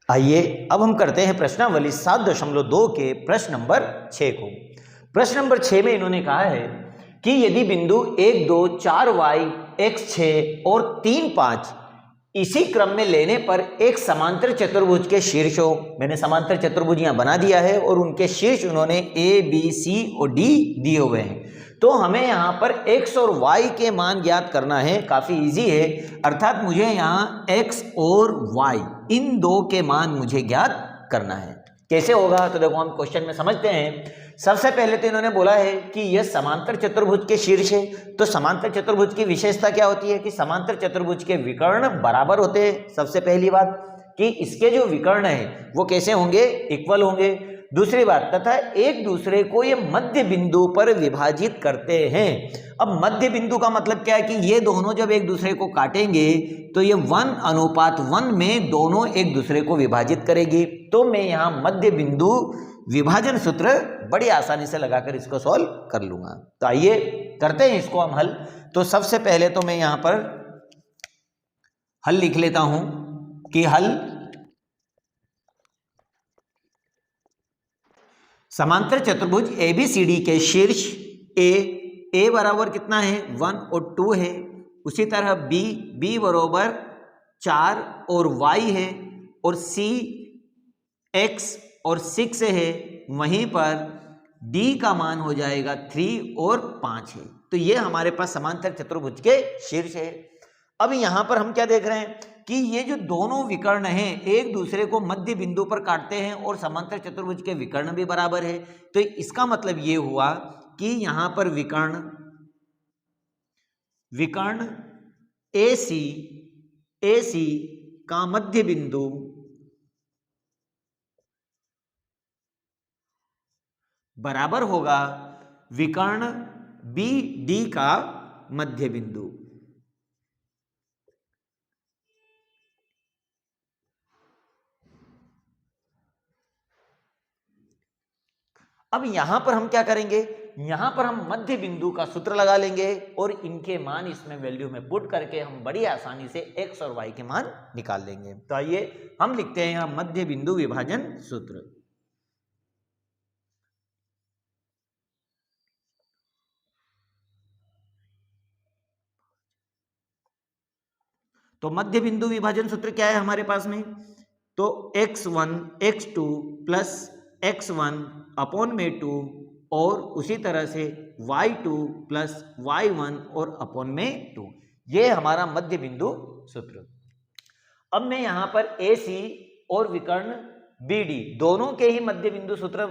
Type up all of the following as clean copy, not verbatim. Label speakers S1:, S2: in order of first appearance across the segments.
S1: आइए अब हम करते हैं प्रश्नावली 7.2 के प्रश्न नंबर 6 को। प्रश्न नंबर 6 में इन्होंने कहा है कि यदि बिंदु 1, 2, 4y, x6 और 3, 5 इसी क्रम में लेने पर एक समांतर चतुर्भुज के शीर्ष हो, मैंने समांतर चतुर्भुज यहां बना दिया है और उनके शीर्ष उन्होंने a, b, c और d दिए हुए हैं, तो हमें यहां पर x और y के मान ज्ञात करना है। काफी इजी है, अर्थात मुझे यहां x और y इन दो के मान मुझे ज्ञात करना है। कैसे होगा तो देखो हम क्वेश्चन में समझते हैं। सबसे पहले तो इन्होंने बोला है कि यह समांतर चतुर्भुज के शीर्ष है, तो समांतर चतुर्भुज की विशेषता क्या होती है कि समांतर चतुर्भुज के विकर्ण बराबर होते हैं। सबसे पहली बात कि इसके जो विकर्ण है वो कैसे होंगे, इक्वल होंगे। दूसरी बात तथा एक दूसरे को ये मध्य बिंदु पर विभाजित करते हैं। अब मध्य बिंदु का मतलब क्या है कि ये दोनों जब एक दूसरे को काटेंगे तो ये 1:1 में दोनों एक दूसरे को विभाजित करेगी। तो मैं यहां मध्य बिंदु विभाजन सूत्र बड़ी आसानी से लगाकर इसको सॉल्व कर लूंगा। तो आइए करते हैं इसको हम हल। तो सबसे पहले तो मैं यहां पर हल लिख लेता हूं कि हल समांतर चतुर्भुज ABCD के शीर्ष a बराबर कितना है 1 और 2 है, उसी तरह b बराबर 4 और y है, और c x और 6 है, वहीं पर d का मान हो जाएगा 3 और 5 है। तो ये हमारे पास समांतर चतुर्भुज के शीर्ष है। अब यहां पर हम क्या देख रहे हैं कि ये जो दोनों विकर्ण हैं एक दूसरे को मध्य बिंदु पर काटते हैं और समांतर चतुर्भुज के विकर्ण भी बराबर है। तो इसका मतलब ये हुआ कि यहां पर विकर्ण AC का मध्य बिंदु बराबर होगा विकर्ण BD का मध्य बिंदु। अब यहां पर हम क्या करेंगे, यहां पर हम मध्य बिंदु का सूत्र लगा लेंगे और इनके मान इसमें वैल्यू में पुट करके हम बड़ी आसानी से x और y के मान निकाल लेंगे। तो आइए हम लिखते हैं यहां मध्य बिंदु विभाजन सूत्र। तो मध्य बिंदु विभाजन सूत्र क्या है हमारे पास में, तो x1 x2 plus x1 upon में 2 और उसी तरह से y2 प्लस y1 और अपॉन में 2, ये हमारा मध्य बिंदु सूत्र। अब मैं यहां पर AC और विकर्ण BD दोनों के ही मध्य बिंदु सूत्र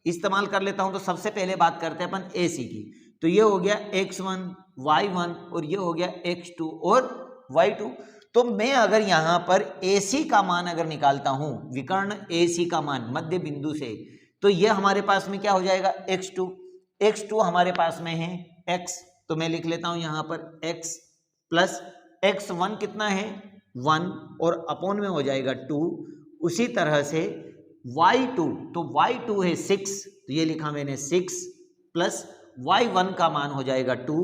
S1: इस्तेमाल कर लेता हूं। तो सबसे पहले बात करते हैं अपन AC की, तो ये हो गया x1 y1 और ये हो गया x2 और y2। तो मैं अगर यहां पर AC का मान अगर निकालता हूं, विकर्ण AC का मान मध्य बिंदु से, तो ये हमारे पास में क्या हो जाएगा x2 हमारे पास में है x, तो मैं लिख लेता हूं यहां पर x प्लस x1 कितना है 1 और अपॉन में हो जाएगा 2, उसी तरह से y2, तो y2 है 6, तो ये लिखा मैंने 6 प्लस y1 का मान हो जाएगा 2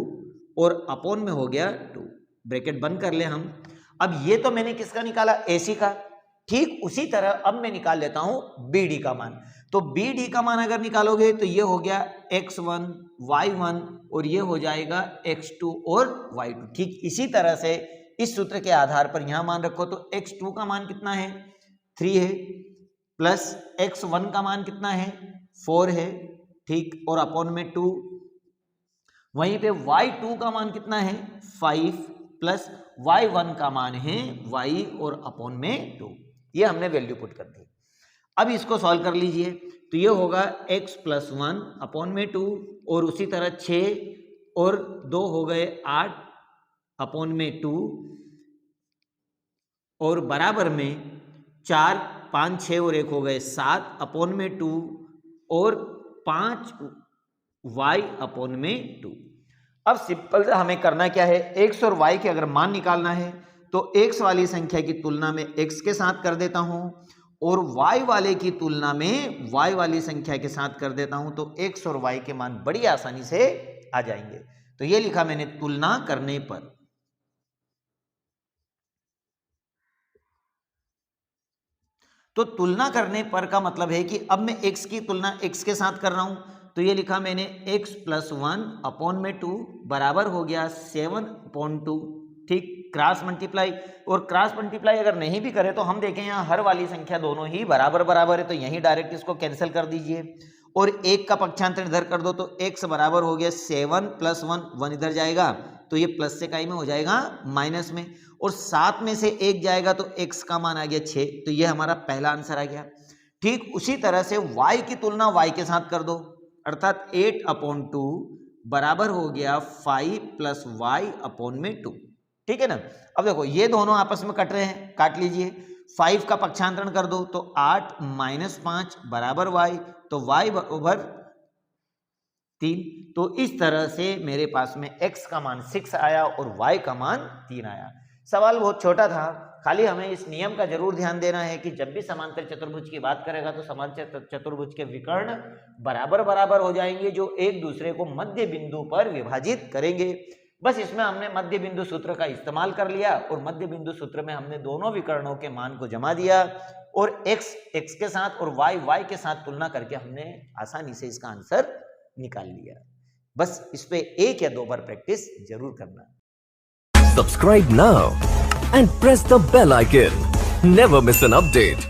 S1: और अपॉन में हो गया 2, ब्रैकेट बंद कर ले हम। अब ये तो मैंने किसका निकाला, AC का। ठीक उसी तरह अब मैं निकाल लेता हूं BD का मान। तो BD का मान अगर निकालोगे तो ये हो गया x1 y1 और ये हो जाएगा x2 और y2। ठीक इसी तरह से इस सूत्र के आधार पर यहां मान रखो, तो x2 का मान कितना है 3 है, प्लस x1 का मान कितना है 4 है, ठीक, और अपॉन में 2, वहीं पे y2 का मान कितना है 5 प्लस y1 का मान है y और अपॉन में 2, ये हमने वैल्यू पुट कर दी। अब इसको सॉल्व कर लीजिए, तो ये होगा x प्लस 1 अपॉन में 2 और उसी तरह 6 और 2 हो गए 8 अपॉन में 2 और बराबर में 4 5 6 और 1 हो गए 7 अपॉन में 2 और 5 y अपॉन में 2। अब सिंपल से हमें करना क्या है, x और y के अगर मान निकालना है तो x वाली संख्या की तुलना में x के साथ कर देता हूं और y वाले की तुलना में y वाली संख्या के साथ कर देता हूं, तो x और y के मान बड़ी आसानी से आ जाएंगे। तो ये लिखा मैंने तुलना करने पर। तो तुलना करने पर का मतलब है कि अब मैं x की तुलना x के साथ कर रहा हूं, तो ये लिखा मैंने x प्लस 1 अपॉन में 2 बराबर हो गया 7/2। ठीक, क्रॉस मल्टीप्लाई, और क्रॉस मल्टीप्लाई अगर नहीं भी करे तो हम देखें यहाँ हर वाली संख्या दोनों ही बराबर बराबर है, तो यहीं डायरेक्ट इसको कैंसिल कर दीजिए और एक का पक्षांतर इधर कर दो, तो x बराबर हो गया 7 प्लस 1, 1 इधर जाएगा तो ये प्लस से काई में हो जाएगा माइनस में, और 7 में से 1 जाएगा तो x का मान आ गया 6, तो ये हमारा पहला आंसर आ गया। ठीक उसी तरह से y की तुलना y के साथ कर दो, अर्थात 8/2 बराबर हो गया 5 प्लस वाई अपॉन में 2। ठीक है ना। अब देखो ये दोनों आपस में कट रहे हैं, काट लीजिए। 5 का पक्षांतरण कर दो तो 8 माइनस 5 बराबर y, तो y बराबर 3। तो इस तरह से मेरे पास में x का मान 6 आया और y का मान 3 आया। सवाल बहुत छोटा था, खाली हमें इस नियम का जरूर ध्यान देना है कि जब भी समांतर चतुर्भुज की बात करेगा तो समांतर चतुर्भुज के विकर्ण बराबर बराबर हो जाएंगे जो एक दूसरे को मध्य बिंदु पर विभाजित करेंगे। बस इसमें हमने मध्य बिंदु सूत्र का इस्तेमाल कर लिया और मध्य बिंदु सूत्र में हमने दोनों विकर्णों के मान को जमा दिया और x x के साथ और y y के साथ तुलना करके हमने आसानी से इसका आंसर निकाल लिया। बस इस पे एक या दो बार प्रैक्टिस जरूर करना।
S2: Subscribe now and press the bell icon. Never miss an update.